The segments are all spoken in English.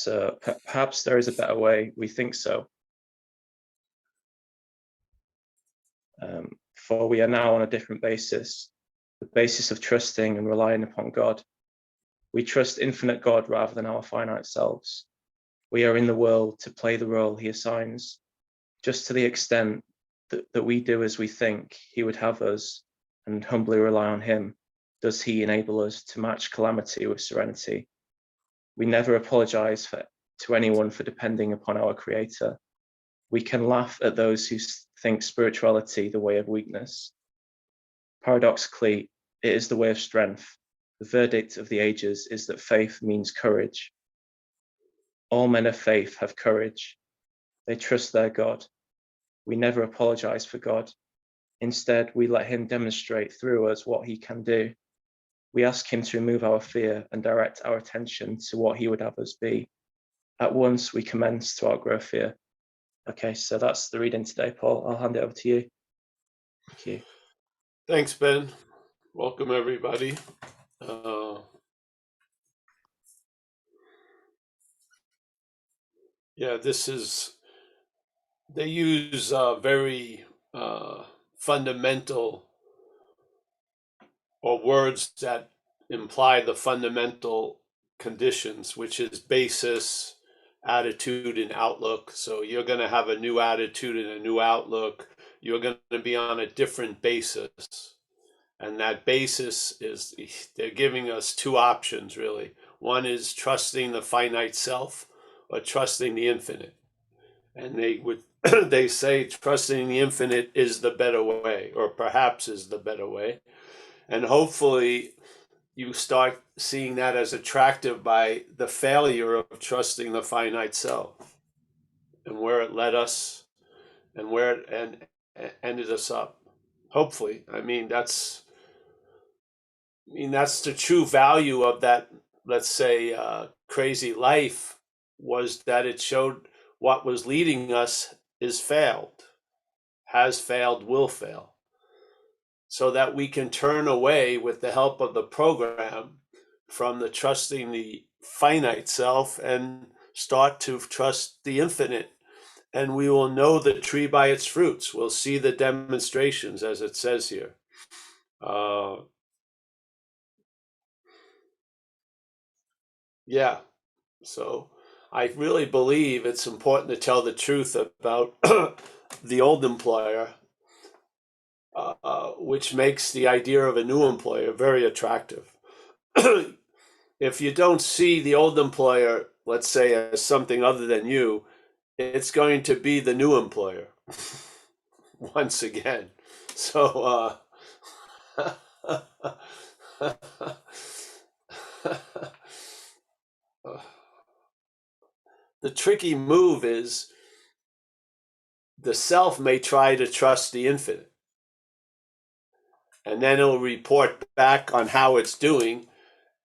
So perhaps there is a better way. We think so. For we are now on a different basis, the basis of trusting and relying upon God. We trust infinite God rather than our finite selves. We are in the world to play the role he assigns, just to the extent that we do as we think he would have us and humbly rely on him, does he enable us to match calamity with serenity. We never apologize to anyone for depending upon our Creator. We can laugh at those who think spirituality the way of weakness. Paradoxically, it is the way of strength. The verdict of the ages is that faith means courage. All men of faith have courage. They trust their God. We never apologize for God. Instead, we let him demonstrate through us what he can do. We ask him to remove our fear and direct our attention to what he would have us be. At once, we commence to outgrow fear. Okay, so that's the reading today, Paul. I'll hand it over to you. Thank you. Thanks, Ben. Welcome, everybody. Yeah, they use very fundamental, or words that imply the fundamental conditions, which is basis, attitude, and outlook. So you're going to have a new attitude and a new outlook. You're going to be on a different basis. And that basis is, they're giving us two options, really. One is trusting the finite self or trusting the infinite. And they say trusting the infinite is the better way, or perhaps is the better way. And hopefully you start seeing that as attractive by the failure of trusting the finite self and where it led us and where it ended us up. Hopefully. I mean, that's the true value of that, let's say, crazy life, was that it showed what was leading us has failed, will fail. So that we can turn away with the help of the program from the trusting the finite self and start to trust the infinite. And we will know the tree by its fruits. We'll see the demonstrations, as it says here. Yeah, so I really believe it's important to tell the truth about the old employer, which makes the idea of a new employer very attractive. If you don't see the old employer, let's say, as something other than you, it's going to be the new employer once again. So the tricky move is the self may try to trust the infinite, and then it'll report back on how it's doing.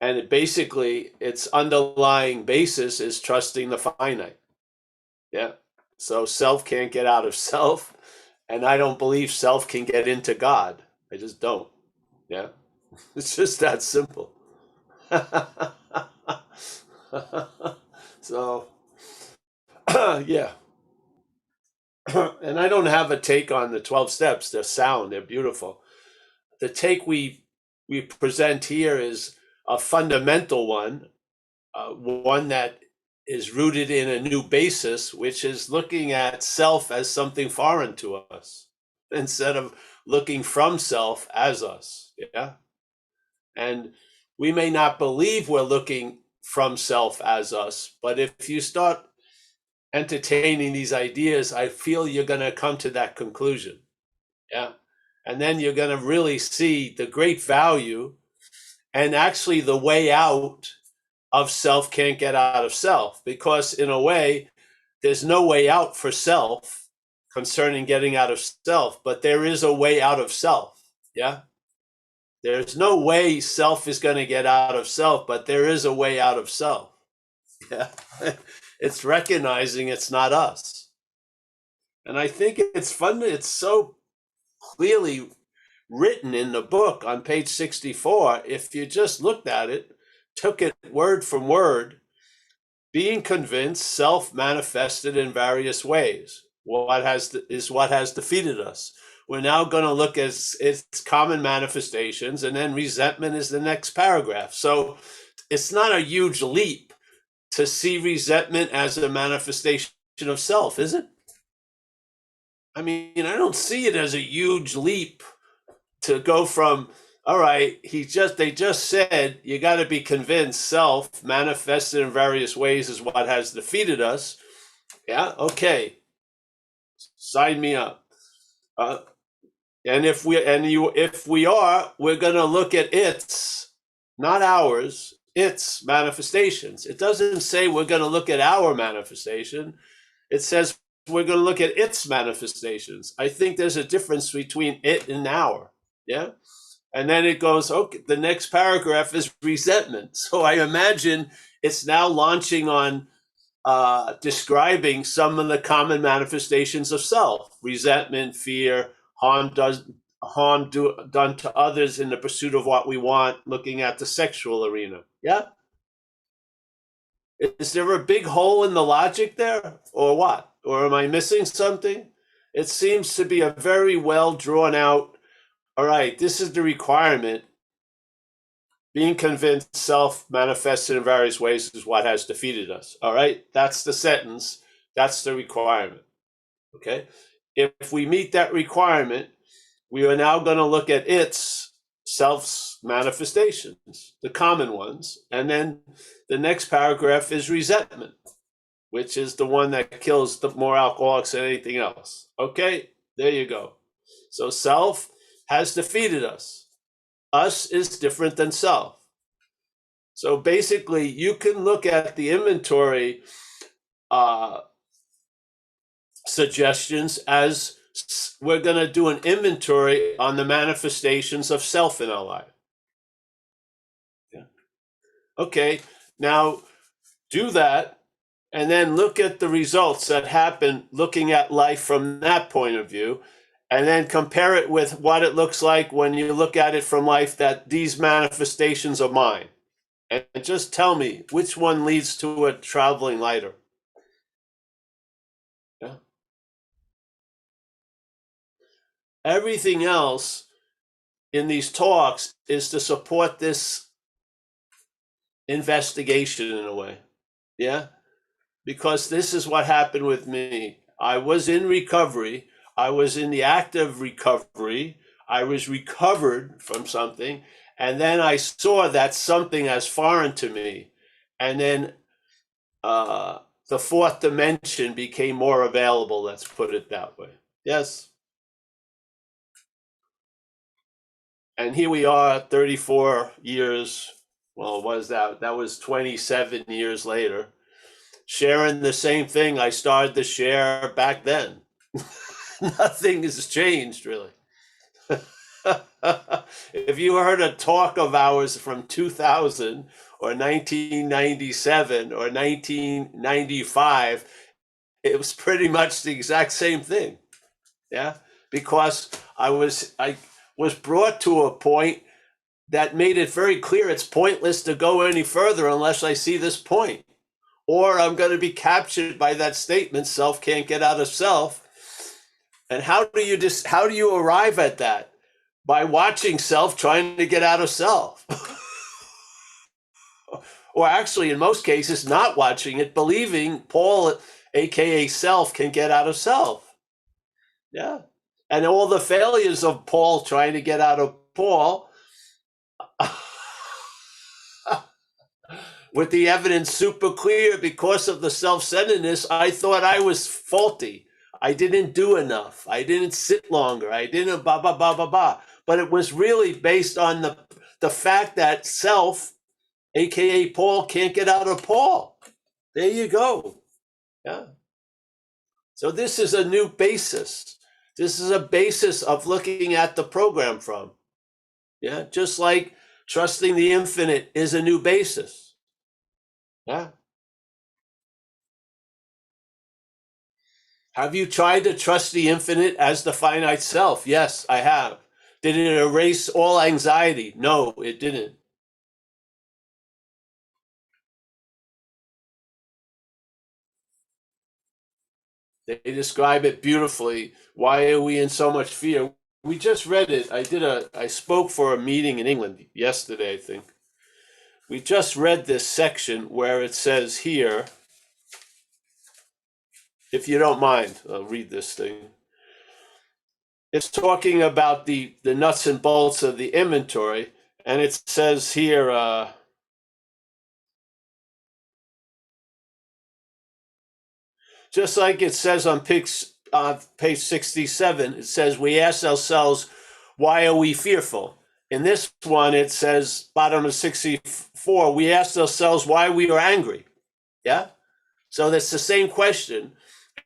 And its underlying basis is trusting the finite. Yeah. So self can't get out of self. And I don't believe self can get into God. I just don't. Yeah. It's just that simple. So, yeah. And I don't have a take on the 12 steps. They're sound. They're beautiful. The take we present here is a fundamental one, one that is rooted in a new basis, which is looking at self as something foreign to us instead of looking from self as us. Yeah. And we may not believe we're looking from self as us, but if you start entertaining these ideas, I feel you're going to come to that conclusion. Yeah. And then you're going to really see the great value and actually the way out of self can't get out of self, because in a way, there's no way out for self concerning getting out of self, but there is a way out of self. Yeah. There's no way self is going to get out of self, but there is a way out of self. Yeah. It's recognizing it's not us. And I think it's fun. It's so clearly written in the book on page 64. If you just looked at it, took it word from word, being convinced, self manifested in various ways. What has defeated us. We're now going to look at its common manifestations, and then resentment is the next paragraph. So it's not a huge leap to see resentment as a manifestation of self, is it? I mean, I don't see it as a huge leap to go from, all right, they just said you got to be convinced self manifested in various ways is what has defeated us. Yeah, okay, sign me up. And if we are, we're going to look at its, not ours, its manifestations. It doesn't say we're going to look at our manifestation. It says we're going to look at its manifestations. I think there's a difference between it and our. Yeah. And then it goes, okay, the next paragraph is resentment. So I imagine it's now launching on describing some of the common manifestations of self: resentment, fear, harm done to others in the pursuit of what we want, looking at the sexual arena. Yeah. Is there a big hole in the logic there, or what? Or am I missing something? It seems to be a very well drawn out, all right, this is the requirement. Being convinced self manifested in various ways is what has defeated us. All right, that's the sentence. That's the requirement. Okay. If we meet that requirement, we are now going to look at its self's manifestations, the common ones. And then the next paragraph is resentment, which is the one that kills the more alcoholics than anything else. Okay, there you go. So self has defeated us. Us is different than self. So basically, you can look at the inventory suggestions as we're going to do an inventory on the manifestations of self in our life. Yeah. Okay, now do that, and then look at the results that happen looking at life from that point of view, and then compare it with what it looks like when you look at it from life that these manifestations are mine. And just tell me which one leads to a traveling lighter. Yeah. Everything else in these talks is to support this investigation in a way. Yeah. Because this is what happened with me. I was in recovery. I was in the act of recovery. I was recovered from something. And then I saw that something as foreign to me. And then the fourth dimension became more available. Let's put it that way. Yes. And here we are 34 years. Well, was that? That was 27 years later. Sharing the same thing I started to share back then. Nothing has changed, really. If you heard a talk of ours from 2000 or 1997 or 1995, it was pretty much the exact same thing. Yeah, because I was brought to a point that made it very clear it's pointless to go any further unless I see this point. Or I'm going to be captured by that statement, self can't get out of self. And how do you arrive at that? By watching self trying to get out of self. Or actually, in most cases, not watching it, believing Paul, aka self, can get out of self. Yeah. And all the failures of Paul trying to get out of Paul, with the evidence super clear because of the self-centeredness, I thought I was faulty. I didn't do enough. I didn't sit longer. I didn't blah, blah, blah, blah, blah. But it was really based on the fact that self, aka Paul, can't get out of Paul. There you go. Yeah. So this is a new basis. This is a basis of looking at the program from. Yeah. Just like trusting the infinite is a new basis. Yeah. Have you tried to trust the infinite as the finite self? Yes, I have. Did it erase all anxiety? No, it didn't. They describe it beautifully. Why are we in so much fear? We just read it. I spoke for a meeting in England yesterday, I think. We just read this section where it says here, if you don't mind, I'll read this thing. It's talking about the nuts and bolts of the inventory, and it says here, just like it says on page 67, it says, we ask ourselves, why are we fearful? In this one, it says, bottom of 64, we ask ourselves why we are angry. Yeah? So that's the same question.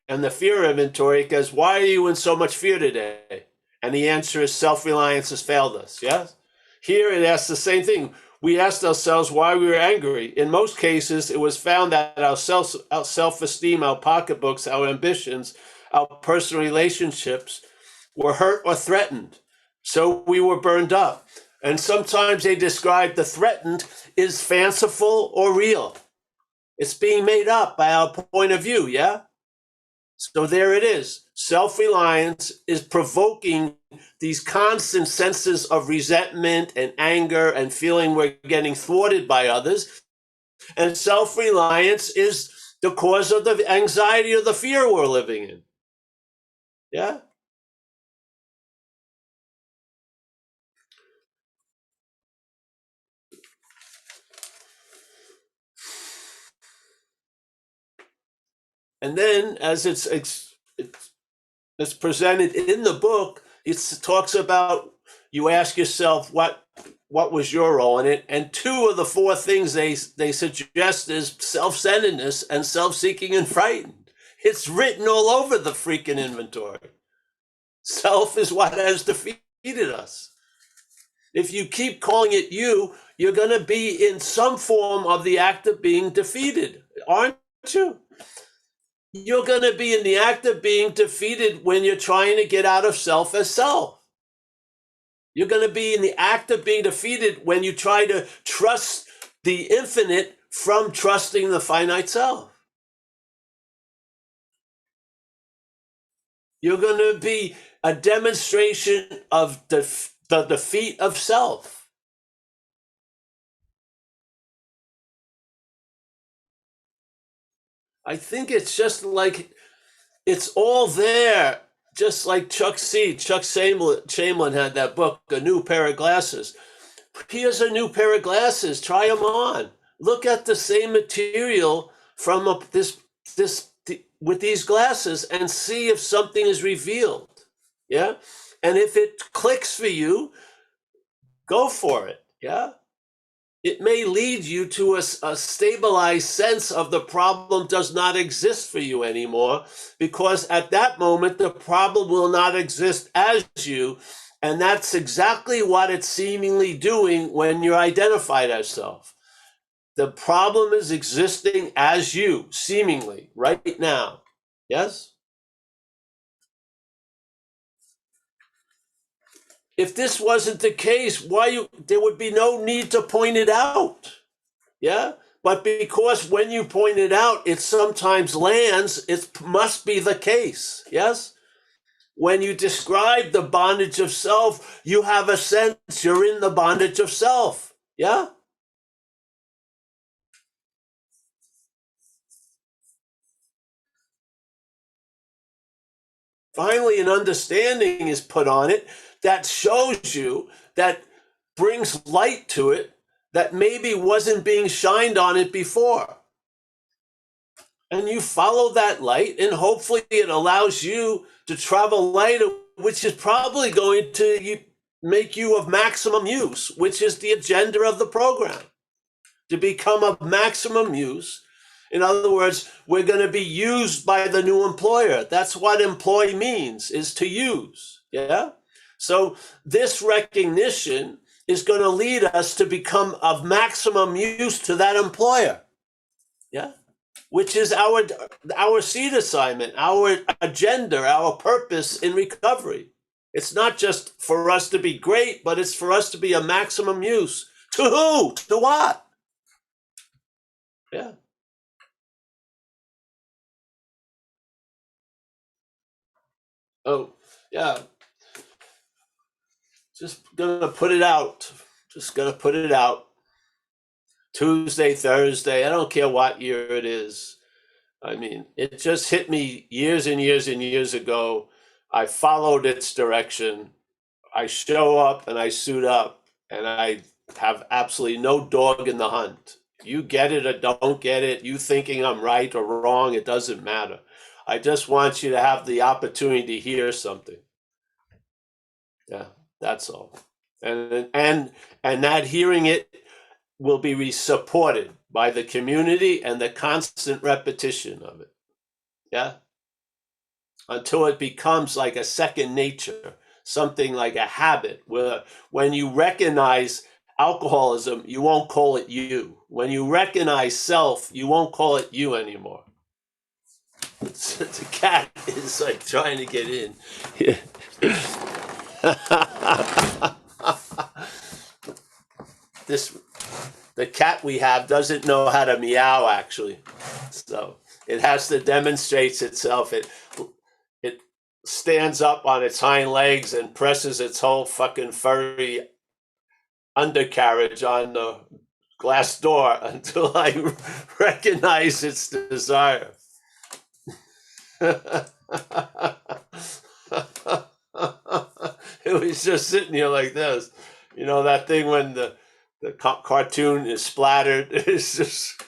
And the fear inventory goes, why are you in so much fear today? And the answer is self-reliance has failed us. Yes? Here it asks the same thing. We asked ourselves why we were angry. In most cases, it was found that our self-esteem, our pocketbooks, our ambitions, our personal relationships were hurt or threatened. So we were burned up. And sometimes they describe the threatened is fanciful or real. It's being made up by our point of view, yeah? So there it is. Self-reliance is provoking these constant senses of resentment and anger and feeling we're getting thwarted by others. And self-reliance is the cause of the anxiety or the fear we're living in. Yeah? And then as it's presented in the book, it talks about, you ask yourself, what was your role in it? And two of the four things they suggest is self-centeredness and self-seeking and frightened. It's written all over the freaking inventory. Self is what has defeated us. If you keep calling it you, you're going to be in some form of the act of being defeated, aren't you? You're going to be in the act of being defeated when you're trying to get out of self as self. You're going to be in the act of being defeated when you try to trust the infinite from trusting the finite self. You're going to be a demonstration of the defeat of self. I think it's just like, it's all there, just like Chuck Chamberlain had that book, A New Pair of Glasses. Here's a new pair of glasses, try them on. Look at the same material from with these glasses and see if something is revealed. Yeah? And if it clicks for you, go for it. Yeah? It may lead you to a stabilized sense of the problem does not exist for you anymore, because at that moment, the problem will not exist as you. And that's exactly what it's seemingly doing when you're identified as self. The problem is existing as you, seemingly, right now. Yes? If this wasn't the case, there would be no need to point it out. Yeah? But because when you point it out, it sometimes lands, it must be the case. Yes? When you describe the bondage of self, you have a sense you're in the bondage of self. Yeah? Finally, an understanding is put on it that shows you, that brings light to it, that maybe wasn't being shined on it before. And you follow that light, and hopefully it allows you to travel light, which is probably going to make you of maximum use, which is the agenda of the program, to become of maximum use. In other words, we're going to be used by the new employer. That's what employ means, is to use. Yeah. So this recognition is going to lead us to become of maximum use to that employer. Yeah. Which is our seed assignment, our agenda, our purpose in recovery. It's not just for us to be great, but it's for us to be a maximum use. To who? To what? Yeah. Oh, yeah. Just gonna put it out. Just gonna put it out. Tuesday, Thursday, I don't care what year it is. I mean, it just hit me years and years and years ago. I followed its direction. I show up and I suit up, and I have absolutely no dog in the hunt. You get it or don't get it, you thinking I'm right or wrong, it doesn't matter. I just want you to have the opportunity to hear something. Yeah, that's all. And that hearing it will be supported by the community and the constant repetition of it. Yeah. Until it becomes like a second nature, something like a habit, where when you recognize alcoholism, you won't call it you. When you recognize self, you won't call it you anymore. The cat is like trying to get in. The cat we have doesn't know how to meow, actually. So it has to demonstrate itself. It stands up on its hind legs and presses its whole fucking furry undercarriage on the glass door until I recognize its desire. It was just sitting here like this. You know that thing when the cartoon is splattered? It's just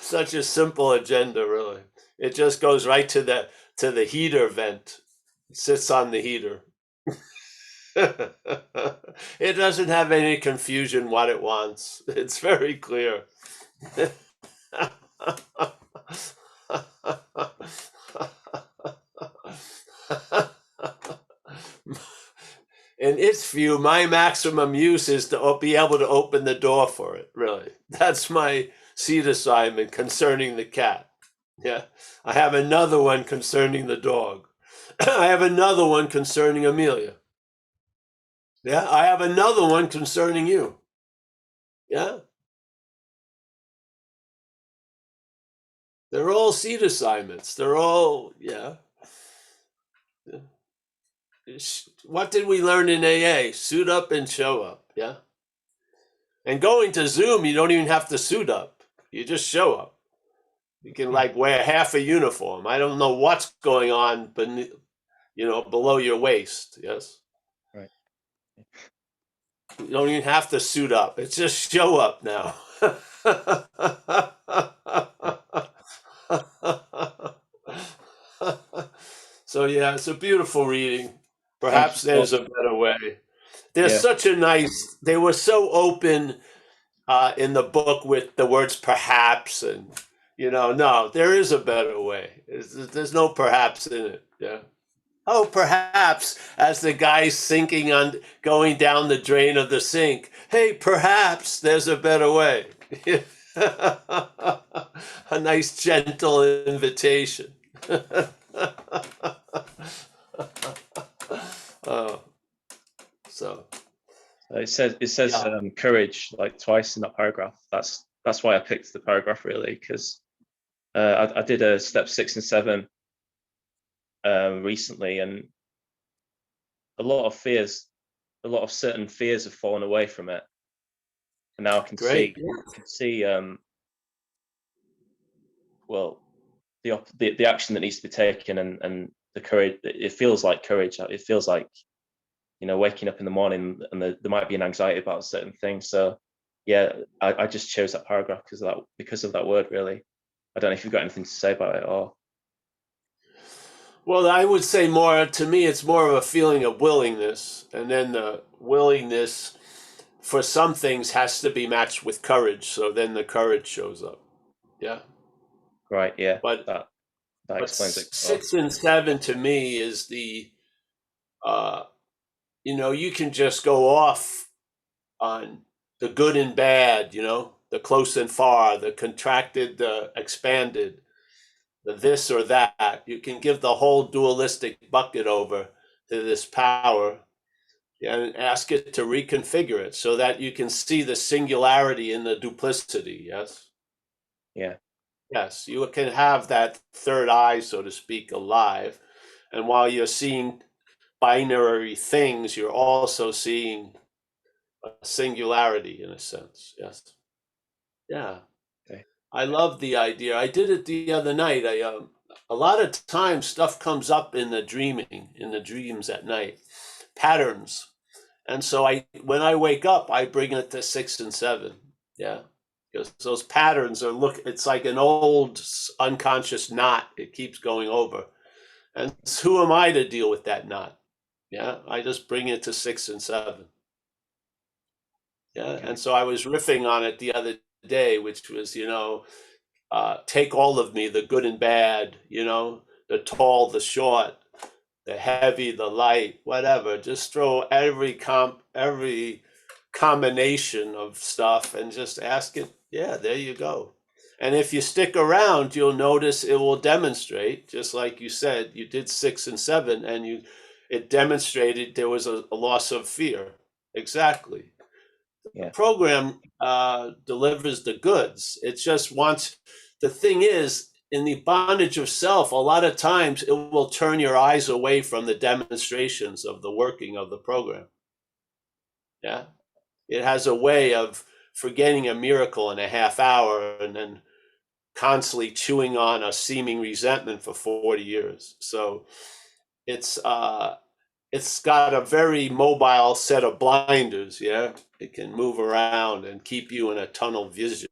such a simple agenda, really. It just goes right to the heater vent. It sits on the heater. It doesn't have any confusion what it wants. It's very clear. In its view, my maximum use is to be able to open the door for it, really. That's my seed assignment concerning the cat. Yeah. I have another one concerning the dog. I have another one concerning Amelia. Yeah. I have another one concerning you. Yeah. They're all seed assignments. They're all, yeah. What did we learn in AA? Suit up and show up. Yeah. And going to Zoom, you don't even have to suit up. You just show up. You can like wear half a uniform. I don't know what's going on, below your waist. Yes. Right. You don't even have to suit up. It's just show up now. So yeah, it's a beautiful reading. Thank Perhaps you for, there's a better way. There's yeah, such a nice. They were so open in the book with the words perhaps, and no, there is a better way. There's no perhaps in it. Yeah. Oh, perhaps, as the guy's sinking on going down the drain of the sink. Hey, perhaps there's a better way. A nice gentle invitation. Oh, so it says yeah, courage like twice in that paragraph. That's why I picked the paragraph, really, because I did a step 6 and 7 recently, and a lot of certain fears have fallen away from it, and now I can great. see well, the action that needs to be taken, and the courage. It feels like courage. It feels like, waking up in the morning and there might be an anxiety about certain things. So yeah, I just chose that paragraph because of that word, really. I don't know if you've got anything to say about it, or Well, I would say more, to me, it's more of a feeling of willingness. And then the willingness for some things has to be matched with courage. So then the courage shows up. Yeah. right, yeah, But that but explains it well. 6 and 7 to me is uh, you can just go off on the good and bad, the close and far, the contracted, the expanded, the this or that. You can give the whole dualistic bucket over to this power and ask it to reconfigure it so that you can see the singularity in the duplicity. Yes. Yeah, Yes, you can have that third eye, so to speak, alive. And while you're seeing binary things, you're also seeing a singularity in a sense. Yes. Yeah. Okay. I love the idea. I did it the other night. A lot of times stuff comes up in the dreams at night, patterns. And so when I wake up, I bring it to 6 and 7. Yeah. Because those patterns it's like an old unconscious knot. It keeps going over. And who am I to deal with that knot? Yeah. I just bring it to 6 and 7. Yeah. Okay. And so I was riffing on it the other day, which was, take all of me, the good and bad, the tall, the short, the heavy, the light, whatever. Just throw every combination of stuff and just ask it. Yeah, there you go. And if you stick around, you'll notice it will demonstrate, just like you said, you did 6 and 7, and it demonstrated there was a loss of fear. Exactly. The Yeah. program delivers the goods. It just wants, the thing is, in the bondage of self, a lot of times it will turn your eyes away from the demonstrations of the working of the program. Yeah. It has a way of forgetting a miracle in a half hour and then constantly chewing on a seeming resentment for 40 years. So it's got a very mobile set of blinders. Yeah. It can move around and keep you in a tunnel vision.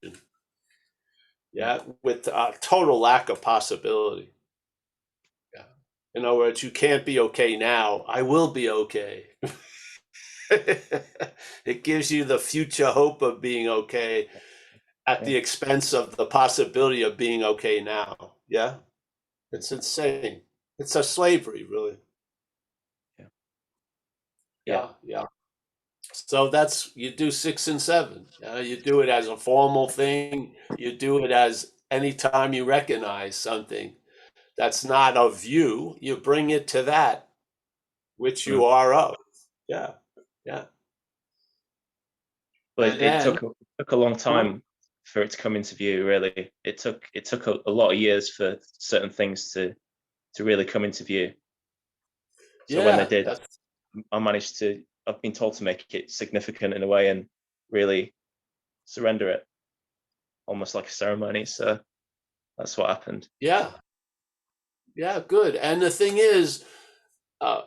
Yeah. With a total lack of possibility. Yeah. In other words, you can't be okay now. I will be okay. It gives you the future hope of being okay at the expense of the possibility of being okay now. Yeah. It's insane. It's a slavery, really. Yeah. Yeah. Yeah. So you do 6 and 7. You do it as a formal thing. You do it as anytime you recognize something that's not of you, you bring it to that which you are of. Yeah. Yeah. But And it then, took a long time for it to come into view. Really, it took a lot of years for certain things to really come into view. So when they yeah, did, I've been told to make it significant in a way and really surrender it, almost like a ceremony. So that's what happened. yeah, yeah, good. And the thing is, uh,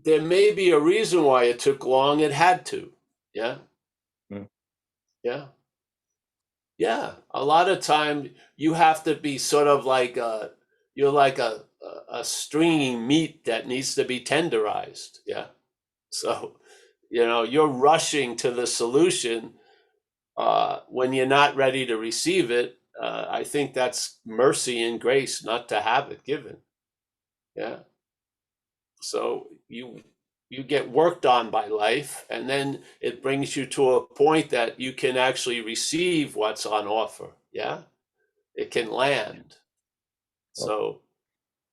there may be a reason why it took long. It had to. Yeah. Mm. Yeah. Yeah. A lot of time you have to be sort of like you're like a stringy meat that needs to be tenderized. Yeah. So, you're rushing to the solution when you're not ready to receive it. I think that's mercy and grace not to have it given. Yeah. So you get worked on by life, and then it brings you to a point that you can actually receive what's on offer. Yeah. It can land. Well, So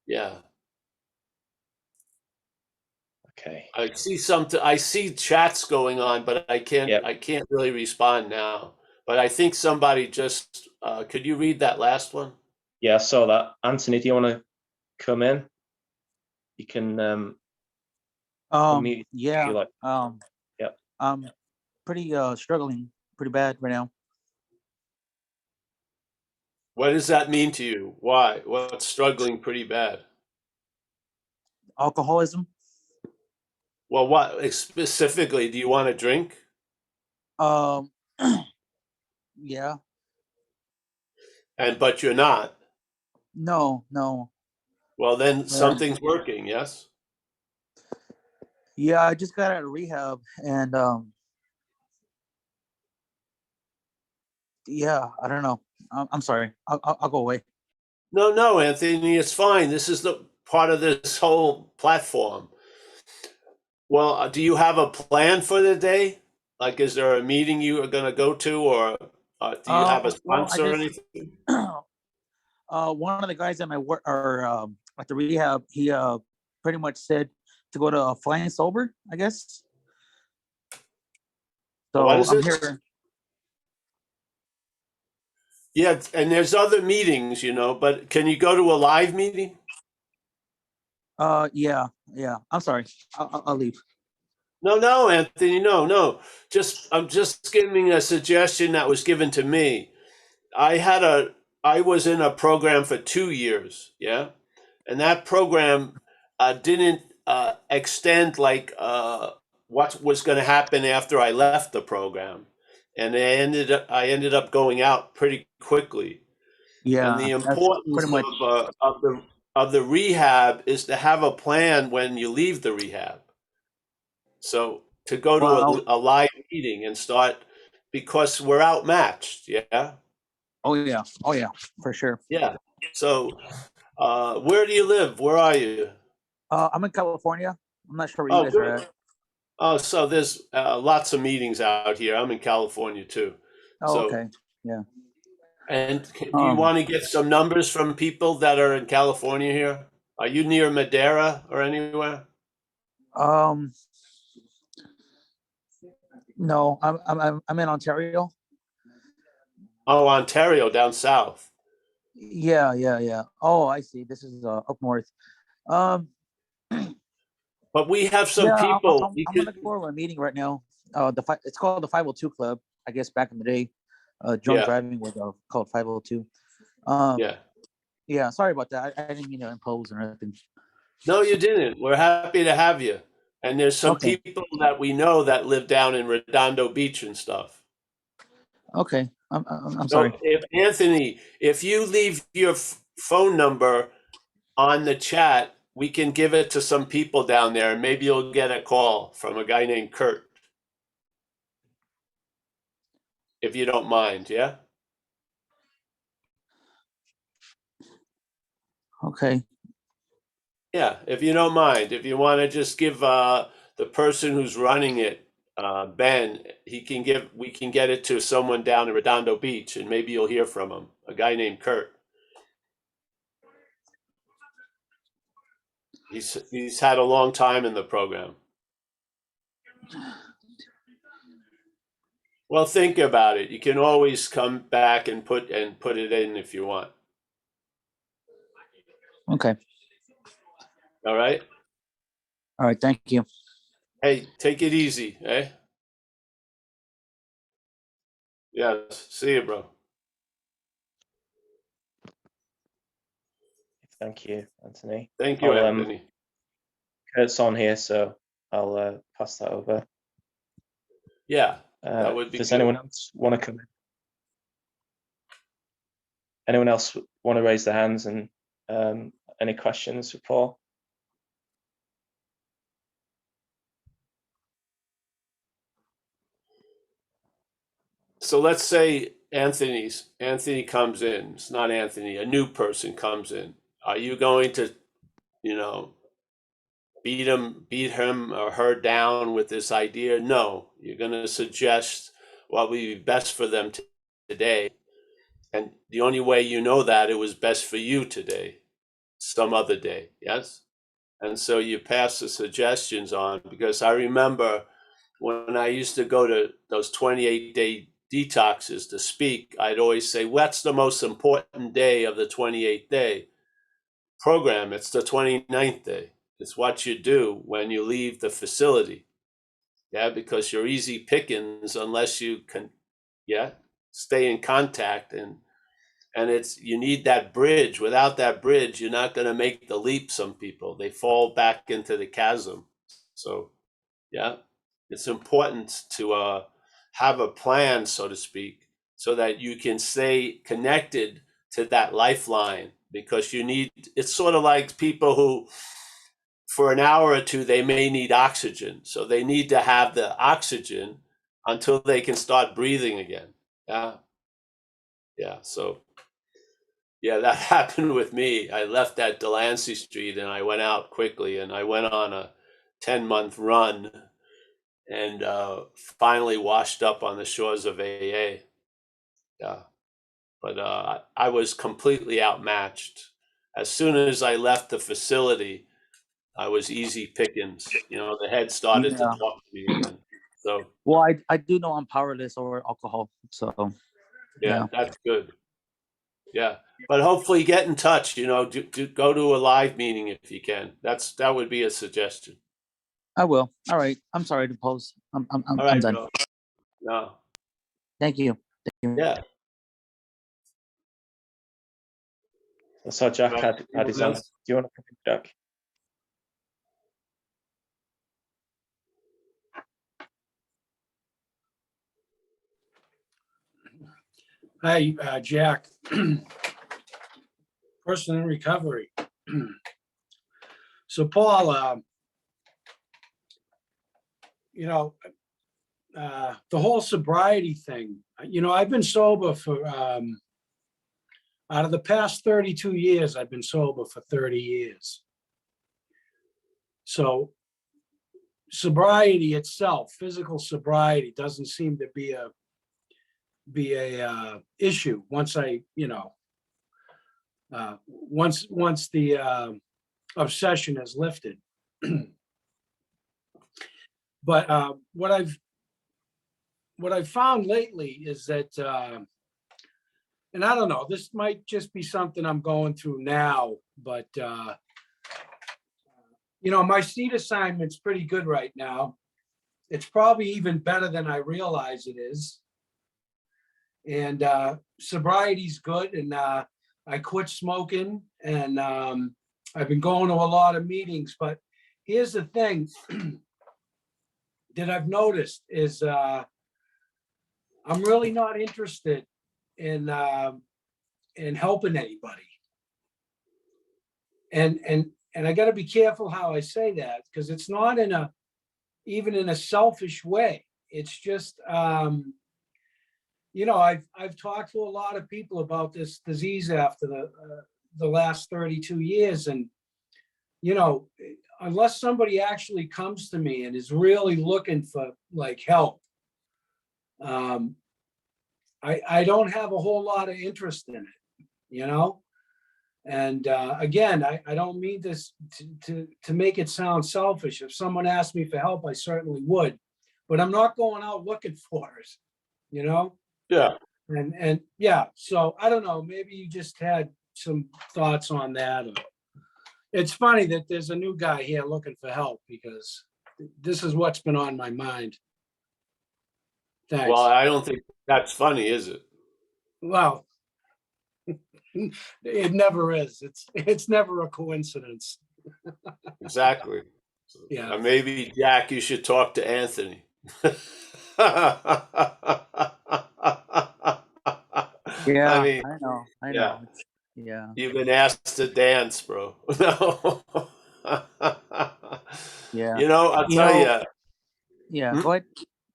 yeah. okay. I see chats going on, but I Yep. can't really respond now. But I think somebody just could you read that last one? Yeah, I saw that. Anthony, do you want to come in? You can unmute if you Yeah. like. Yep. I'm pretty struggling pretty bad right now. What does that mean to you? Why? What's struggling pretty bad? Alcoholism. Well, what specifically do you want to drink? Um yeah. But you're not. No. Well, then Yeah. something's working, yes? Yeah, I just got out of rehab and yeah, I don't know. I'm sorry. I'll go away. No, Anthony, it's fine. This is the part of this whole platform. Well, do you have a plan for the day? Like, is there a meeting you are going to go to, or do you have a Well, I sponsor or just anything? one of the guys at my work or at the rehab, he pretty much said to go to Flying Sober, I guess. What So is I'm it? here. Yeah, and there's other meetings, but can you go to a live meeting? Yeah. I'm sorry. I'll leave. No, Anthony, no. I'm just giving a suggestion that was given to me. I was in a program for 2 years, yeah, and that program didn't extend like what was going to happen after I left the program, and I ended up going out pretty quickly. And Yeah, the that's importance pretty much. of the rehab is to have a plan when you leave the rehab. So to go to Well, a live meeting and start, because we're outmatched, yeah, oh yeah, for sure. yeah. So where do you live? Where are you? I'm in California. I'm not sure where you Oh, guys are good. at. Oh, so there's lots of meetings out here. I'm in California too. Oh, So, okay. Yeah. and do you Um. want to get some numbers from people that are in California here? Are you near Madeira or anywhere? Um. No, I'm in Ontario. Oh, Ontario, down south. Yeah. Oh, I see. This is up north. Um. But we have some Yeah, people. We I'm could, gonna go to a meeting right now. It's called the 502 Club. I guess back in the day, drunk yeah, driving was called 502. Um. yeah. Yeah. Sorry about that. I didn't mean to impose or anything. No, you didn't. We're happy to have you. And there's some Okay. people that we know that live down in Redondo Beach and stuff. Okay. I'm sorry. So if Anthony, if you leave your phone number on the chat, we can give it to some people down there, and maybe you'll get a call from a guy named Kurt, if you don't mind. Yeah. Okay. Yeah, if you don't mind, if you want to just give the person who's running it, Ben, we can get it to someone down in Redondo Beach, and maybe you'll hear from him. A guy named Kurt. He's had a long time in the program. Well, think about it. You can always come back and put it in if you want. Okay. All right. All right. Thank you. Hey, take it easy, eh? Yeah. See you, bro. Thank you, Anthony. Thank you, I'll Anthony. Kurt's on here, so I'll pass that over. Yeah, that would be Does good. anyone else want to come in? Anyone else want to raise their hands and any questions for Paul? So let's say Anthony comes in. It's not Anthony. A new person comes in. Are you going to, you know, beat him or her down with this idea? No, you're going to suggest what would be best for them today. And the only way you know that it was best for you today, some other day, yes? And so you pass the suggestions on, because I remember when I used to go to those 28-day detoxes to speak, I'd always say, what's the most important day of the 28th day program? It's the 29th day. It's what you do when you leave the facility. Yeah, because you're easy pickings unless you can, yeah, stay in contact, and it's, you need that bridge. Without that bridge, you're not going to make the leap. Some people, they fall back into the chasm. So yeah, it's important to have a plan, so to speak, so that you can stay connected to that lifeline, because you need, it's sort of like people who, for an hour or two, they may need oxygen. So they need to have the oxygen until they can start breathing again. Yeah. Yeah. So yeah, that happened with me. I left at Delancey Street and I went out quickly, and I went on a 10-month run, and finally washed up on the shores of AA. Yeah. But I was completely outmatched. As soon as I left the facility, I was easy pickings. The head started to Yeah. talk to me again. So Well, I do know I'm powerless over alcohol. So yeah, yeah. that's good. Yeah. But hopefully get in touch, you know, go to a live meeting if you can. That would be a suggestion. I will. All right. I'm sorry to pose. All I'm right, done. bro. No. Thank you. Thank you. Yeah. I saw Jack Right. had his hand. Do you want to come in, Jack? Hi, Jack. Person in recovery. So, Paul, you know, the whole sobriety thing, you know, I've been sober for, out of the past 32 years, I've been sober for 30 years. So sobriety itself, physical sobriety doesn't seem to be a issue once I, you know, once the obsession is lifted. But what I've found lately is that, and I don't know, this might just be something I'm going through now, but you know, my seat assignment's pretty good right now. It's probably even better than I realize it is. And sobriety's good, and I quit smoking, and I've been going to a lot of meetings. But here's the thing that I've noticed is I'm really not interested in helping anybody. And I got to be careful how I say that, because it's not even in a selfish way. It's just you know, I've talked to a lot of people about this disease after the last 32 years, and you know, unless somebody actually comes to me and is really looking for like help, I don't have a whole lot of interest in it, you know. And again, I don't mean this to make it sound selfish. If someone asked me for help, I certainly would, but I'm not going out looking for it, you know. Yeah. And yeah, so I don't know, maybe you just had some thoughts on that. It's funny that there's a new guy here looking for help, because this is what's been on my mind. Thanks. Well, I don't think that's funny, is it? Well, it never is. It's never a coincidence. Exactly. Yeah. Maybe, Jack, you should talk to Anthony. Yeah, I mean, I know. I yeah. know. Yeah. You've been asked to dance, bro. No. Yeah. You know, I'll You tell know, you. yeah. Hmm? Go ahead.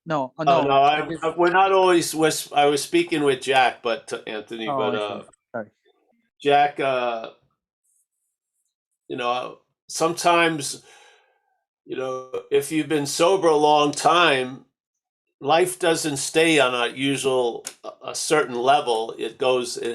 No, Oh, no. no, I just. we're not always. I was speaking with Jack, but Anthony, Oh, but I see. Sorry. Jack, you know, sometimes, you know, if you've been sober a long time, life doesn't stay on a certain level. It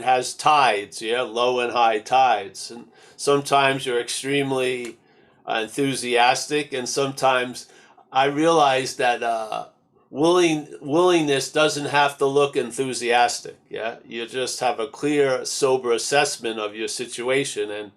has tides, yeah, low and high tides. And sometimes you're extremely enthusiastic, and sometimes I realize that willingness doesn't have to look enthusiastic. Yeah, you just have a clear, sober assessment of your situation,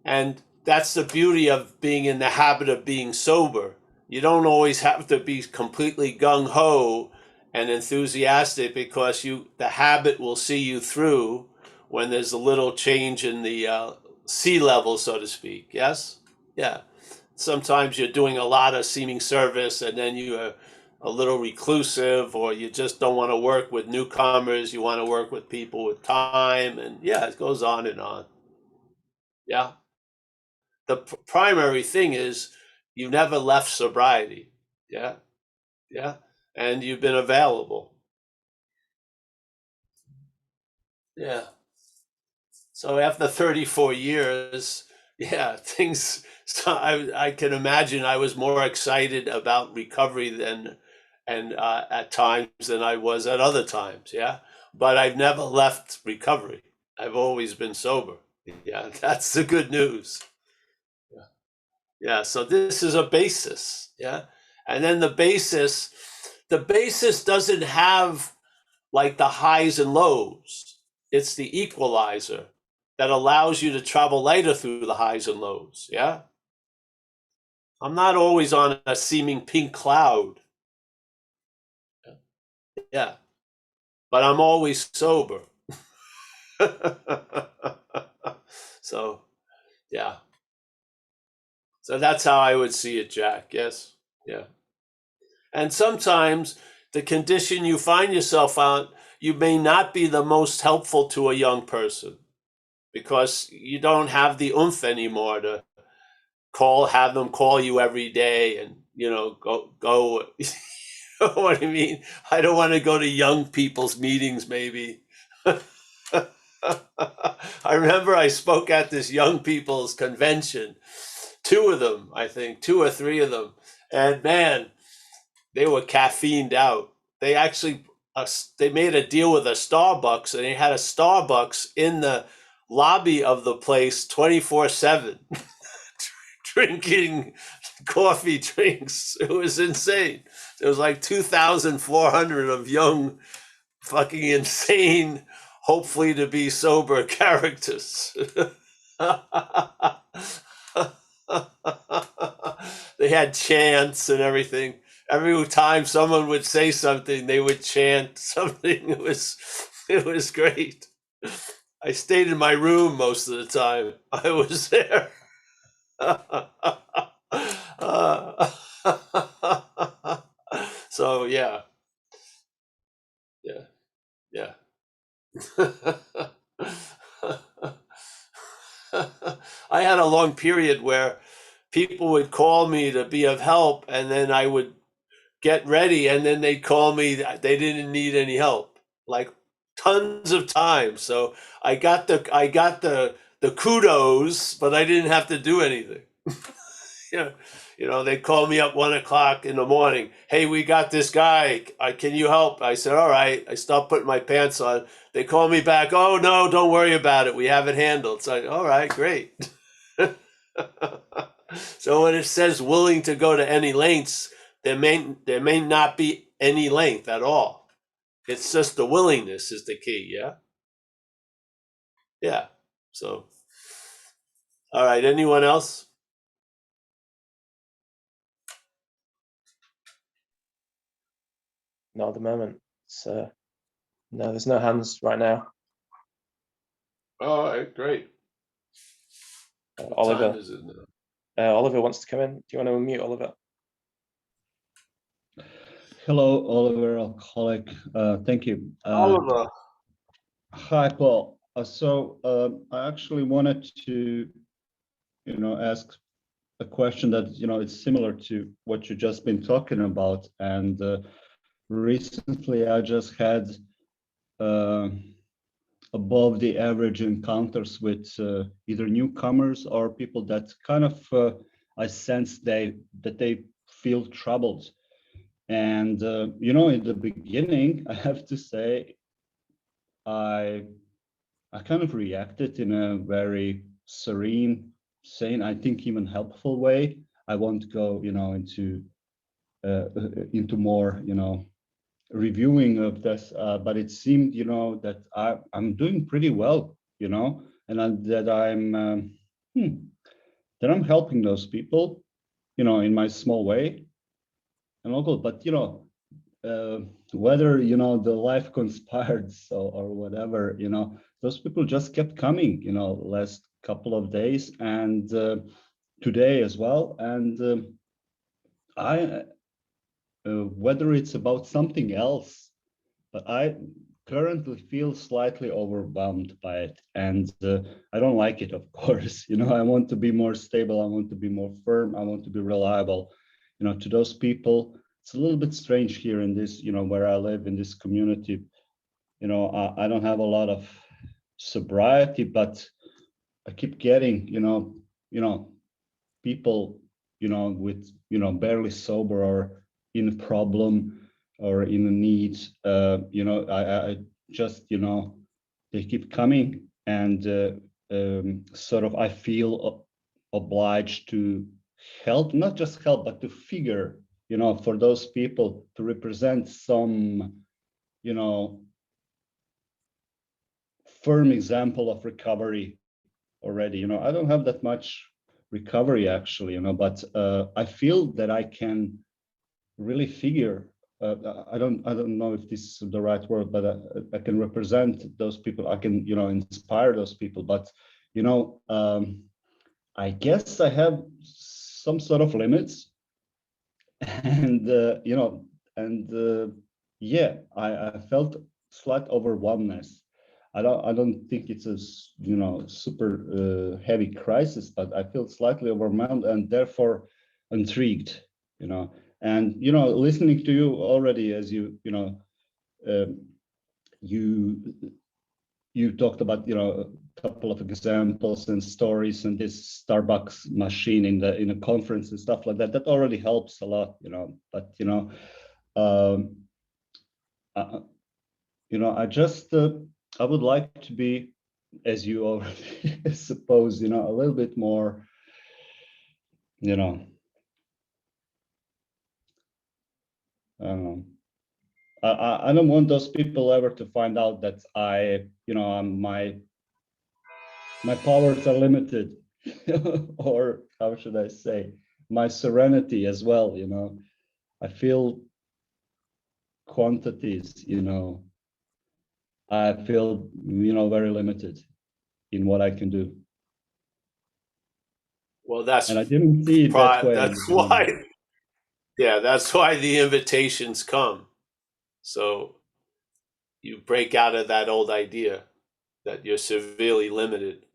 and that's the beauty of being in the habit of being sober. You don't always have to be completely gung ho and enthusiastic, because the habit will see you through when there's a little change in the sea level, so to speak. Yes, yeah. Sometimes you're doing a lot of seeming service, and then you're a little reclusive, or you just don't want to work with newcomers. You want to work with people with time, and yeah, it goes on and on. Yeah. The primary thing is you never left sobriety. Yeah, yeah, and you've been available. Yeah. So after 34 years, yeah, things. So I can imagine I was more excited about recovery and at times than I was at other times. Yeah, but I've never left recovery. I've always been sober. Yeah, that's the good news. Yeah, so this is a basis, yeah. And then the basis doesn't have like the highs and lows. It's the equalizer that allows you to travel lighter through the highs and lows. Yeah. I'm not always on a seeming pink cloud. Yeah. But I'm always sober. So, yeah. So that's how I would see it, Jack. Yes. Yeah. And sometimes the condition you find yourself on, you may not be the most helpful to a young person because you don't have the oomph anymore to have them call you every day and, go. You know what I mean? I don't want to go to young people's meetings, maybe. I remember I spoke at this young people's convention, 2 of them, I think, 2 or 3 of them. And man, they were caffeined out. They actually, they made a deal with a Starbucks, and they had a Starbucks in the lobby of the place 24/7, drinking coffee drinks. It was insane. There was like 2,400 of young, fucking insane, hopefully to be sober characters. They had chants and everything. Every time someone would say something, they would chant something. It was great. I stayed in my room most of the time I was there. So yeah. I had a long period where people would call me to be of help, and then I would get ready, and then they'd call me they didn't need any help, like tons of times. So I got the kudos, but I didn't have to do anything. They called me up 1:00 in the morning. Hey, we got this guy. Can you help? I said, all right. I stopped putting my pants on. They call me back. Oh no, don't worry about it. We have it handled. So, all right, great. So when it says willing to go to any lengths, there may not be any length at all. It's just the willingness is the key. Yeah. Yeah. So, all right. Anyone else? Not at the moment. So no, there's no hands right now. All right, great. What Oliver. time is it now? Oliver wants to come in. Do you want to unmute Oliver? Hello, Oliver, alcoholic. Thank you. Oliver. Hi, Paul. I actually wanted to, ask a question that, it's similar to what you've just been talking about. And recently I just had above the average encounters with either newcomers or people that kind of, I sense that they feel troubled. And, in the beginning, I have to say, I kind of reacted in a very serene, sane, I think even helpful way. I won't go, into more, reviewing of this, but it seemed, that I'm doing pretty well, and that I'm helping those people, in my small way, and all good. But whether the life conspired or whatever, those people just kept coming, last couple of days and today as well. And I whether it's about something else, but I currently feel slightly overwhelmed by it, and I don't like it, of course. I want to be more stable, I want to be more firm, I want to be reliable, to those people. It's a little bit strange here in this, where I live in this community. I don't have a lot of sobriety, but I keep getting, people, with, barely sober or in a problem or in a need. I just, they keep coming, and sort of I feel obliged to help, not just help, but to figure, for those people to represent some, firm example of recovery already. You know, I don't have that much recovery actually, you know, but I feel that I can really figure. I don't know if this is the right word, but I can represent those people. I can, you know, inspire those people. But you know, I guess I have some sort of limits, and you know, and yeah, I felt slight overwhelmness. I don't think it's a you know super heavy crisis, but I feel slightly overwhelmed and therefore intrigued. You know, and you know, listening to you already, as you know, you talked about, you know, a couple of examples and stories and this Starbucks machine in a conference and stuff like that. That already helps a lot, you know. But you know, you know, I would like to be, as you already suppose, you know, a little bit more, you know, I don't know. I don't want those people ever to find out that you know, my powers are limited, or how should I say, my serenity as well. You know, I feel quantities. You know, I feel, you know, very limited in what I can do, Well, that's and I didn't see it that way. that's why. Yeah, that's why the invitations come. So you break out of that old idea that you're severely limited.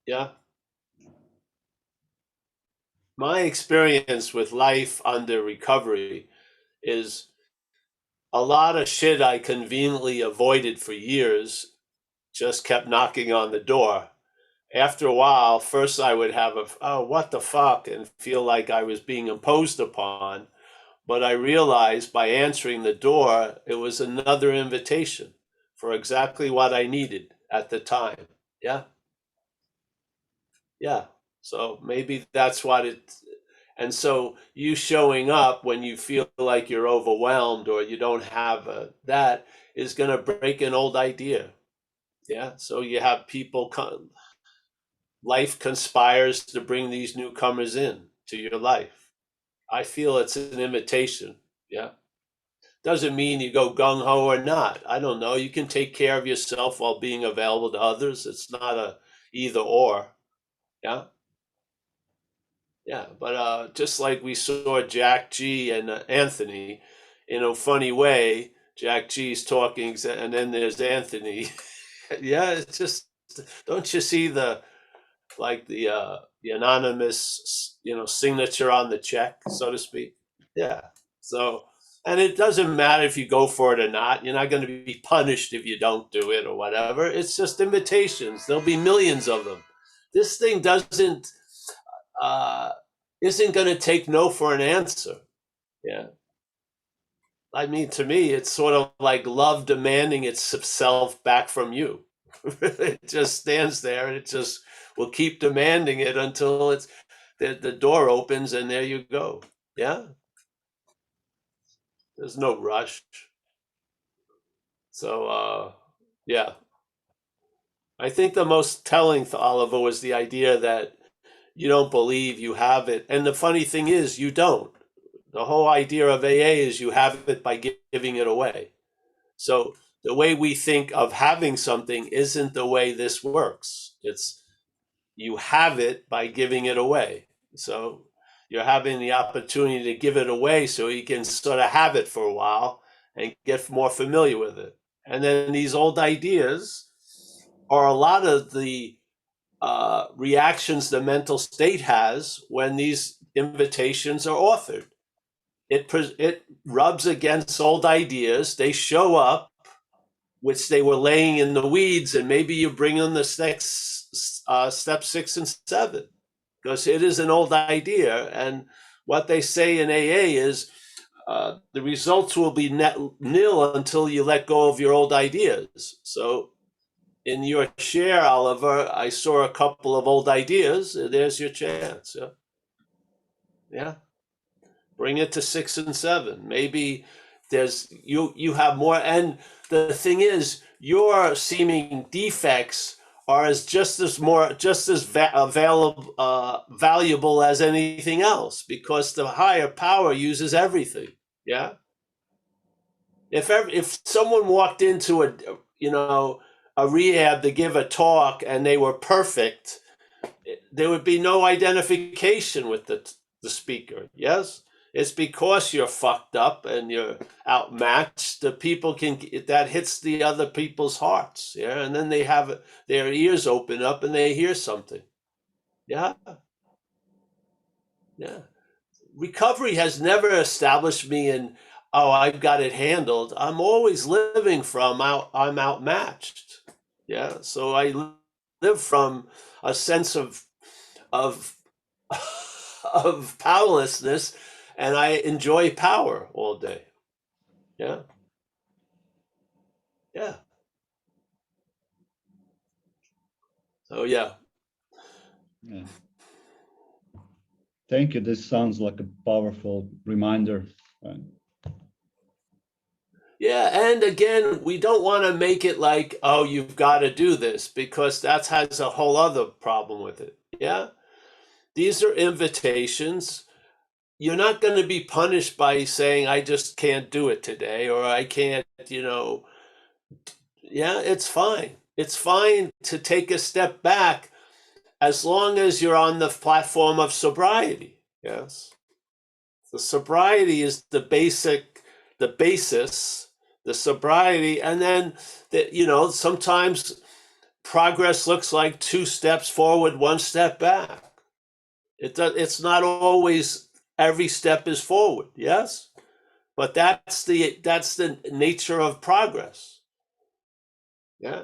Yeah. My experience with life under recovery is a lot of shit I conveniently avoided for years just kept knocking on the door. After a while, first I would have oh, what the fuck, and feel like I was being imposed upon. But I realized by answering the door, it was another invitation for exactly what I needed at the time. Yeah. Yeah. So maybe that's what it, and so you showing up when you feel like you're overwhelmed or you don't have that is going to break an old idea. Yeah. So you have people come, life conspires to bring these newcomers in to your life. I feel it's an invitation. Yeah. Doesn't mean you go gung ho or not. I don't know. You can take care of yourself while being available to others. It's not a either or. Yeah. Yeah. But just like we saw Jack G and Anthony, in a funny way, Jack G's talking, and then there's Anthony. Yeah. It's just, don't you see the anonymous, you know, signature on the check, so to speak? Yeah. So, and it doesn't matter if you go for it or not. You're not going to be punished if you don't do it or whatever. It's just invitations. There'll be millions of them. This thing isn't going to take no for an answer. Yeah. I mean, to me, it's sort of like love demanding itself back from you. It just stands there and it just will keep demanding it until the door opens and there you go. Yeah. There's no rush. So, yeah. I think the most telling, Oliver, was the idea that you don't believe you have it. And the funny thing is, you don't. The whole idea of AA is you have it by giving it away. So the way we think of having something isn't the way this works. It's you have it by giving it away. So you're having the opportunity to give it away so you can sort of have it for a while and get more familiar with it. And then these old ideas are a lot of the reactions the mental state has when these invitations are authored. It rubs against old ideas. They show up, which they were laying in the weeds, and maybe you bring in the next step 6 and 7, because it is an old idea. And what they say in AA is the results will be nil until you let go of your old ideas. So in your share, Oliver, I saw a couple of old ideas. There's your chance. Yeah. Bring it to 6 and 7. Maybe you have more, and the thing is, your seeming defects are just as valuable as anything else, because the higher power uses everything. Yeah. If someone walked into a rehab to give a talk and they were perfect, there would be no identification with the speaker. Yes, it's because you're fucked up and you're outmatched. The people that hits the other people's hearts. Yeah, and then they have their ears open up and they hear something. Yeah, yeah. Recovery has never established me in, oh, I've got it handled. I'm always living from I'm outmatched. Yeah, so I live from a sense of of powerlessness, and I enjoy power all day. Yeah, yeah. So yeah. Yeah. Thank you. This sounds like a powerful reminder. Yeah, and again, we don't want to make it like, oh, you've got to do this, because that has a whole other problem with it. Yeah, these are invitations. You're not going to be punished by saying, I just can't do it today, or I can't, yeah, it's fine. It's fine to take a step back as long as you're on the platform of sobriety. Yes. The sobriety is the basis, the sobriety. And then, sometimes progress looks like 2 steps forward, 1 step back. It's not always every step is forward. Yes. But that's the nature of progress. Yeah.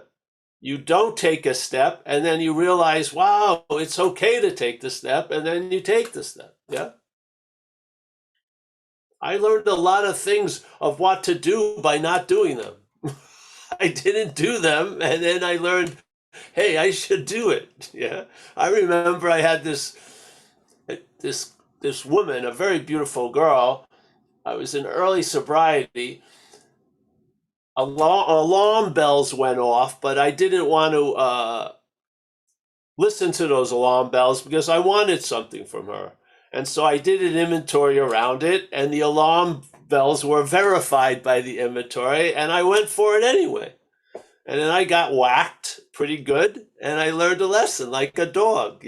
You don't take a step and then you realize, wow, it's okay to take the step, and then you take the step. Yeah. I learned a lot of things of what to do by not doing them. I didn't do them, and then I learned, hey, I should do it. Yeah. I remember I had this woman, a very beautiful girl. I was in early sobriety. Alarm bells went off, but I didn't want to listen to those alarm bells because I wanted something from her. And so I did an inventory around it, and the alarm bells were verified by the inventory, and I went for it anyway. And then I got whacked pretty good, and I learned a lesson like a dog.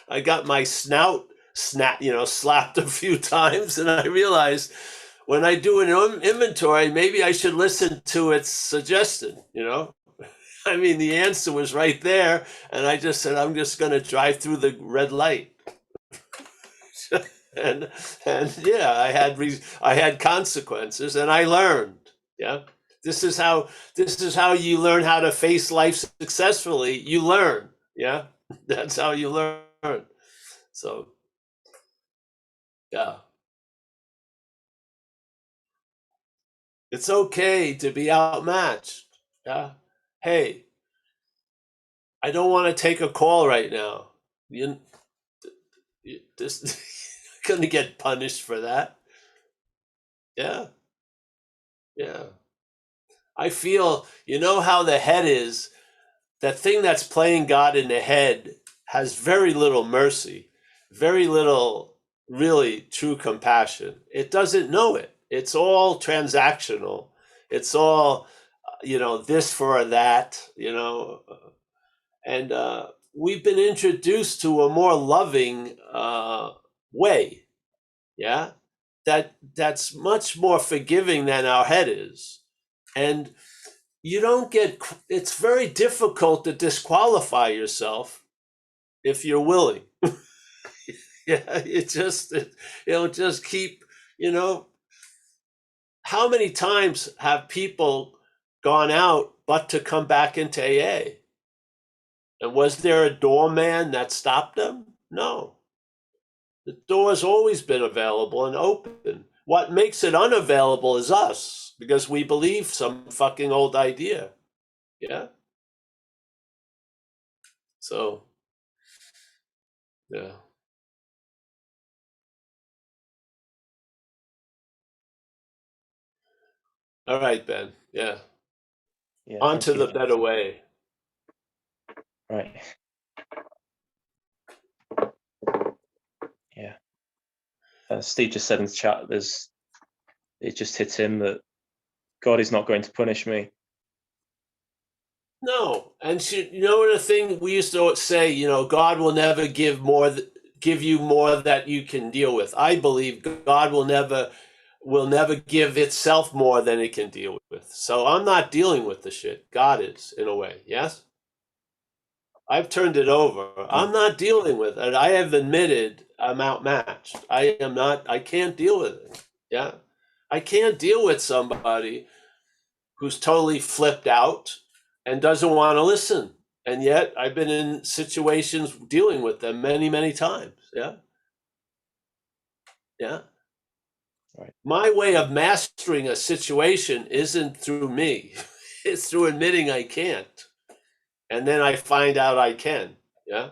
I got my snout slapped a few times, and I realized when I do an inventory, maybe I should listen to its suggestion. I mean, the answer was right there, and I just said, I'm just going to drive through the red light. and yeah, I had consequences, and I learned. Yeah, this is how you learn how to face life successfully. You learn. Yeah, that's how you learn. So yeah, it's okay to be outmatched. Yeah, hey, I don't want to take a call right now. You this gonna get punished for that. Yeah, yeah. I feel, how the head is, that thing that's playing God in the head has very little mercy, very little really true compassion. It doesn't know it. It's all transactional. It's all, this for that, and we've been introduced to a more loving way. Yeah. That's much more forgiving than our head is. And it's very difficult to disqualify yourself if you're willing. Yeah, it'll just keep, how many times have people gone out but to come back into AA? And was there a doorman that stopped them? No. The door's always been available and open. What makes it unavailable is us, because we believe some fucking old idea. Yeah. So, yeah. All right, Ben. Yeah. Yeah, On thank to you. the better way. Right. Yeah. Steve just said in the chat, it just hits him that God is not going to punish me. No, and you know the thing we used to say, you know, God will never give you more that you can deal with. I believe God will never give itself more than it can deal with. So I'm not dealing with the shit. God is, in a way. Yes, I've turned it over. I'm not dealing with it. I have admitted I'm outmatched. I am not. I can't deal with it. Yeah, I can't deal with somebody who's totally flipped out and doesn't want to listen. And yet I've been in situations dealing with them many, many times. Yeah. Yeah. Right. My way of mastering a situation isn't through me. It's through admitting I can't. And then I find out I can. Yeah.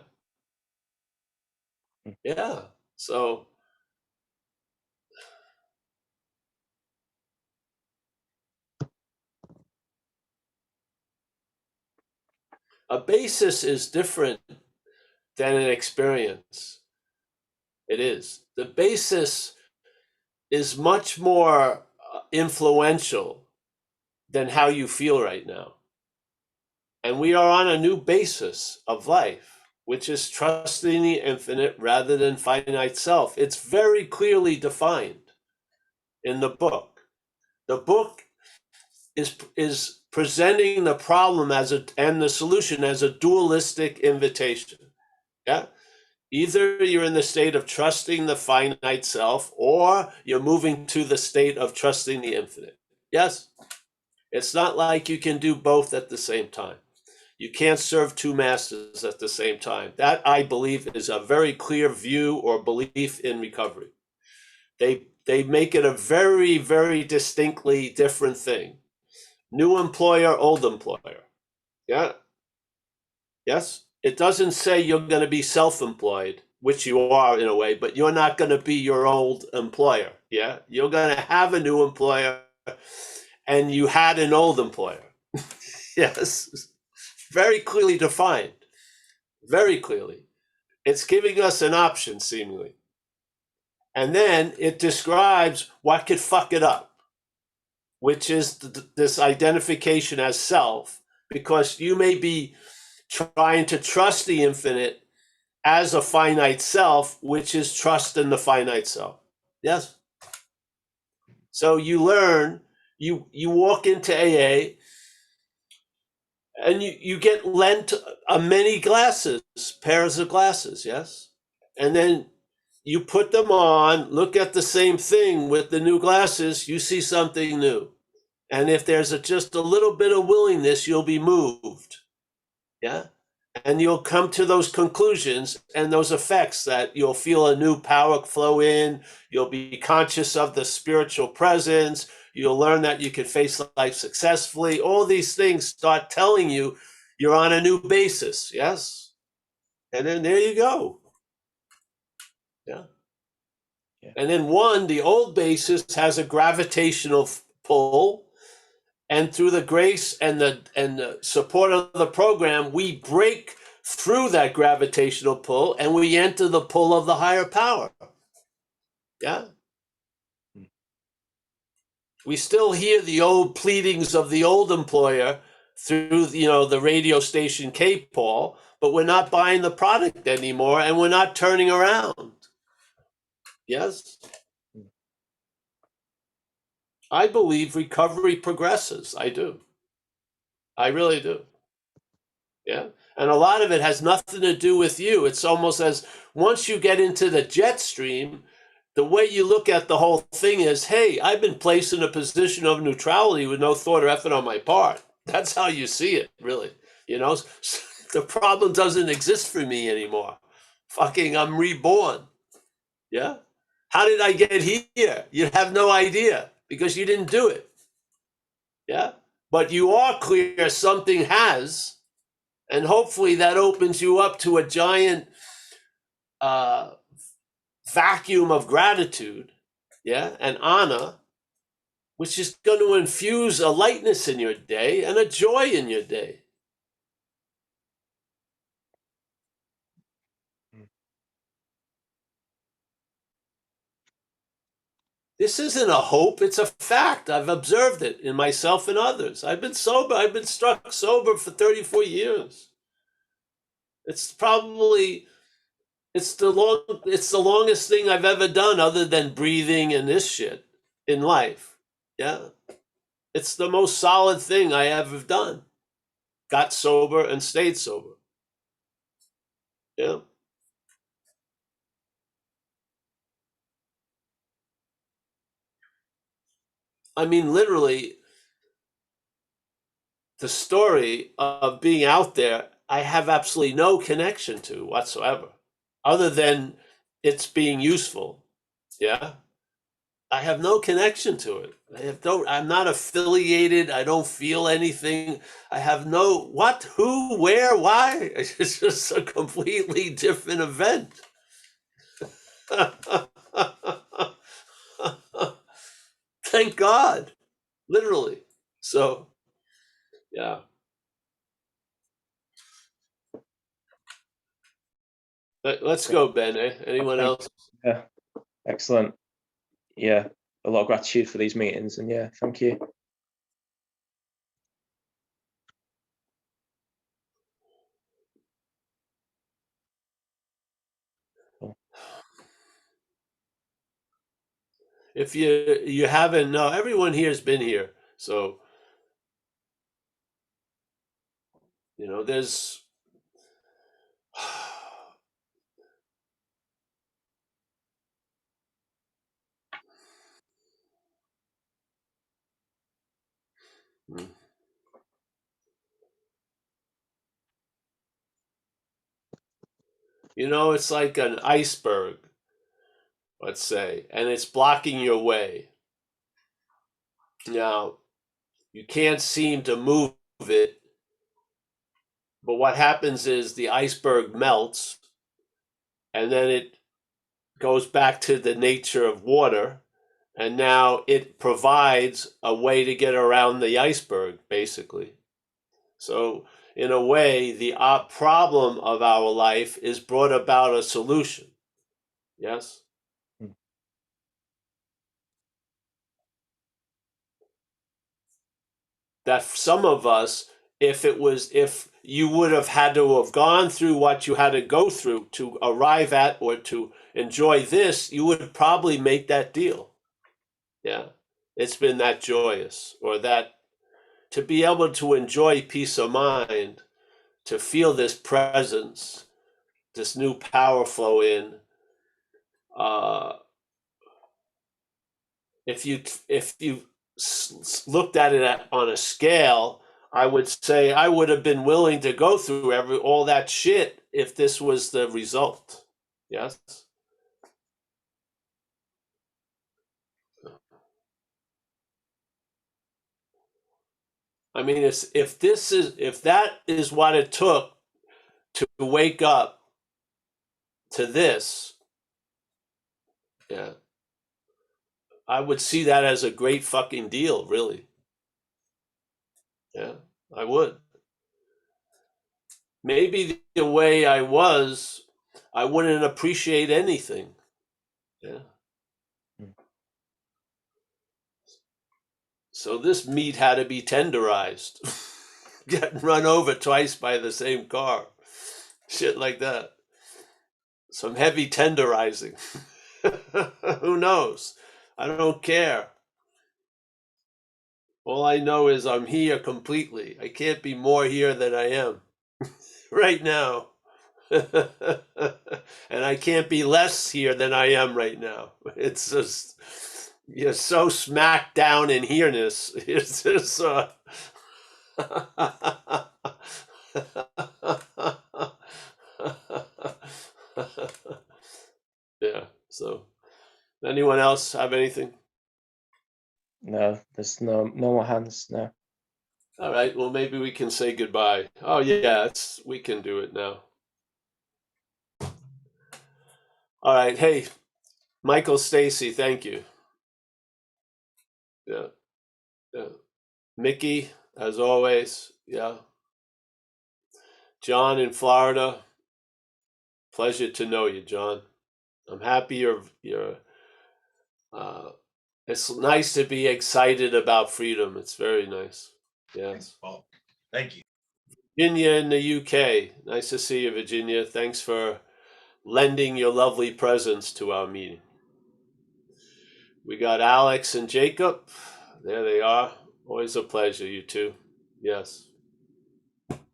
Yeah. So a basis is different than an experience. It is. The basis is much more influential than how you feel right now. And we are on a new basis of life, which is trusting the infinite rather than finite self. It's very clearly defined in the book. The book is presenting the problem and the solution as a dualistic invitation. Yeah. Either you're in the state of trusting the finite self, or you're moving to the state of trusting the infinite. Yes. It's not like you can do both at the same time. You can't serve two masters at the same time. That, I believe, is a very clear view or belief in recovery. They make it a very, very distinctly different thing. New employer, old employer. Yeah. Yes. It doesn't say you're going to be self-employed, which you are in a way, but you're not going to be your old employer. Yeah. You're going to have a new employer, and you had an old employer. Yes. Very clearly defined. Very clearly. It's giving us an option, seemingly. And then it describes what could fuck it up, which is this identification as self, because you may be trying to trust the infinite as a finite self, which is trust in the finite self. Yes? So you learn, you walk into AA, and you get lent many glasses, pairs of glasses, yes? And then you put them on, look at the same thing with the new glasses, you see something new. And if there's just a little bit of willingness, you'll be moved. Yeah? And you'll come to those conclusions and those effects that you'll feel a new power flow in. You'll be conscious of the spiritual presence. You'll learn that you can face life successfully. All these things start telling you you're on a new basis. Yes? And then there you go. Yeah. Yeah. And then the old basis has a gravitational pull. And through the grace and the support of the program, we break through that gravitational pull and we enter the pull of the higher power. Yeah. We still hear the old pleadings of the old employer through, the radio station K-Paul, but we're not buying the product anymore and we're not turning around. Yes. I believe recovery progresses. I do. I really do. Yeah. And a lot of it has nothing to do with you. It's almost as once you get into the jet stream, the way you look at the whole thing is, hey, I've been placed in a position of neutrality with no thought or effort on my part. That's how you see it, really. The problem doesn't exist for me anymore. Fucking, I'm reborn. Yeah. How did I get here? You have no idea because you didn't do it. Yeah. But you are clear something has. And hopefully that opens you up to a giant vacuum of gratitude, yeah, and honor, which is going to infuse a lightness in your day and a joy in your day. This isn't a hope, it's a fact. I've observed it in myself and others. I've been sober, I've been struck sober for 34 years. It's probably it's the longest thing I've ever done other than breathing and this shit in life. Yeah. It's the most solid thing I ever done. Got sober and stayed sober. Yeah. I mean, literally, the story of being out there, I have absolutely no connection to whatsoever, other than it's being useful. Yeah. I have no connection to it. I'm not affiliated. I don't feel anything. I have no what, who, where, why. It's just a completely different event. Thank God, literally. So, yeah. Let's go, Ben. Anyone else? Yeah, excellent. Yeah, a lot of gratitude for these meetings, and yeah, thank you. If you haven't, no, everyone here has been here. So, there's it's like an iceberg, let's say, and it's blocking your way. Now, you can't seem to move it, but what happens is the iceberg melts, and then it goes back to the nature of water, and now it provides a way to get around the iceberg, basically. So, in a way, the problem of our life is brought about a solution. Yes? That some of us, if you would have had to have gone through what you had to go through to arrive at or to enjoy this, you would probably make that deal. Yeah. It's been that joyous, or that to be able to enjoy peace of mind, to feel this presence, this new power flow in. If you looked at it on a scale, I would say I would have been willing to go through all that shit if this was the result. Yes. I mean, if that is what it took to wake up to this, yeah, I would see that as a great fucking deal, really. Yeah, I would. Maybe the way I was, I wouldn't appreciate anything. Yeah. So this meat had to be tenderized. Getting run over twice by the same car. Shit like that. Some heavy tenderizing. Who knows? I don't care. All I know is I'm here completely. I can't be more here than I am right now. And I can't be less here than I am right now. It's just, you're so smacked down in here-ness. It's just, yeah. So, anyone else have anything? No, there's no more hands. No. All right. Well, maybe we can say goodbye. Oh yeah, we can do it now. All right. Hey, Michael Stacy, thank you. Yeah. Yeah. Mickey, as always. Yeah. John in Florida. Pleasure to know you, John. I'm happy you're it's nice to be excited about freedom. It's very nice. Yes. Paul. Thank you. Virginia in the UK. Nice to see you, Virginia. Thanks for lending your lovely presence to our meeting. We got Alex and Jacob. There they are. Always a pleasure, you two. Yes.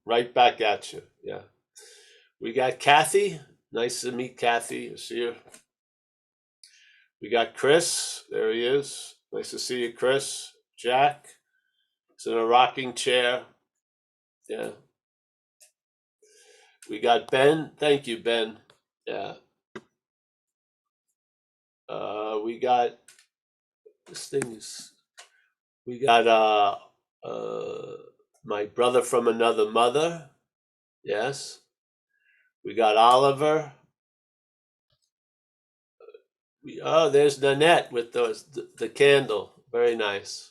Right back at you. Yeah. We got Kathy. Nice to meet Kathy. I see her. We got Chris. There he is. Nice to see you, Chris. Jack. He's in a rocking chair. Yeah. We got Ben. Thank you, Ben. Yeah. We got this thing is. We got my brother from another mother. Yes. We got Oliver. There's Nanette with the candle. Very nice.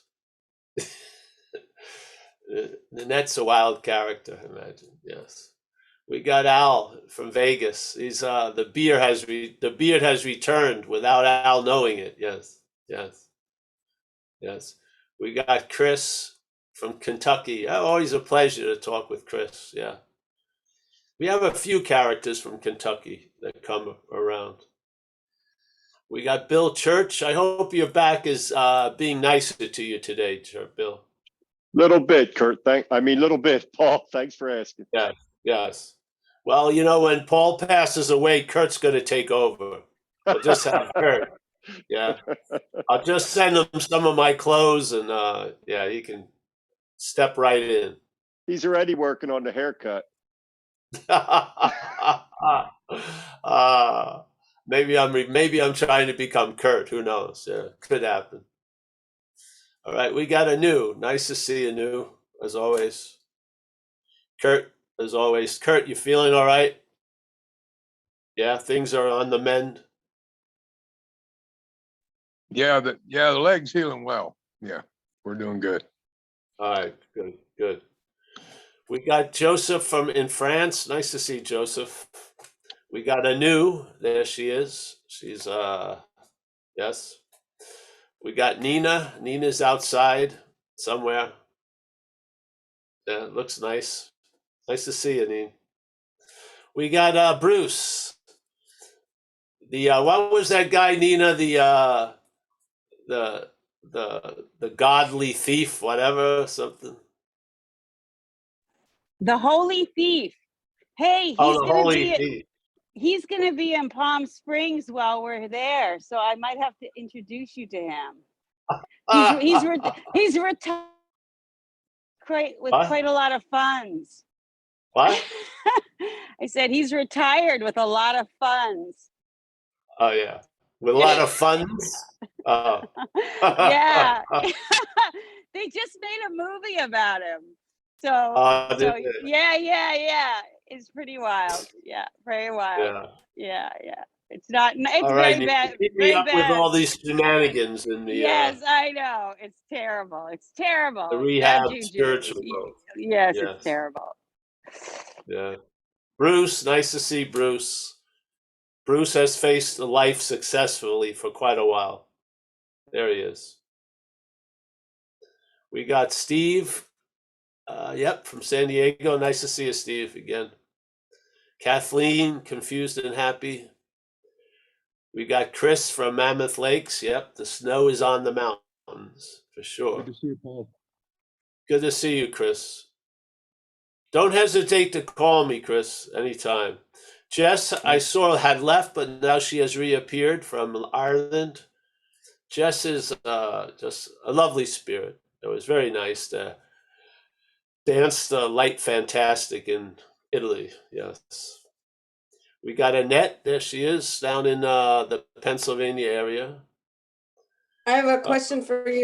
Nanette's a wild character, I imagine. Yes. We got Al from Vegas. He's the beard has returned without Al knowing it. Yes. Yes. Yes. We got Chris from Kentucky. Always a pleasure to talk with Chris. Yeah. We have a few characters from Kentucky that come around. We got Bill Church. I hope your back is being nicer to you today, Bill. Little bit, Kurt. Little bit, Paul. Thanks for asking. Yeah, yes. Well, when Paul passes away, Kurt's going to take over. We'll just have Kurt. Yeah. I'll just send him some of my clothes and he can step right in. He's already working on the haircut. Maybe I'm trying to become Kurt. Who knows? Yeah, could happen. All right, we got Anu. Nice to see you, Anu, as always. Kurt, as always. Kurt, you feeling all right? Yeah, things are on the mend. Yeah, the leg's healing well. Yeah, we're doing good. All right, good. We got Joseph in France. Nice to see Joseph. We got Anu. There she is. She's yes. We got Nina. Nina's outside somewhere. Yeah, it looks nice. Nice to see you, Nina. We got Bruce. The what was that guy, Nina? The godly thief, whatever, something. The Holy Thief. Hey, he's gonna be in Palm Springs while we're there, so I might have to introduce you to him. He's retired with quite a lot of funds. What? I said he's retired with a lot of funds. Oh yeah, with a lot of funds. Oh. Yeah. They just made a movie about him. So yeah. It's pretty wild. Yeah, very wild. Yeah. It's very bad. Keep me up with all these shenanigans in the yes, I know. It's terrible. the rehab spiritual world. Yes, it's terrible. Yeah. Bruce, nice to see Bruce. Bruce has faced life successfully for quite a while. There he is. We got Steve. From San Diego. Nice to see you, Steve, again. Kathleen, confused and happy. We got Chris from Mammoth Lakes. Yep, the snow is on the mountains, for sure. Good to see you, Paul. Good to see you, Chris. Don't hesitate to call me, Chris, anytime. Jess, I saw had left, but now she has reappeared from Ireland. Jess is just a lovely spirit. It was very nice to dance the light fantastic in Italy. Yes. We got Annette. There she is, down in the Pennsylvania area. I have a question for you.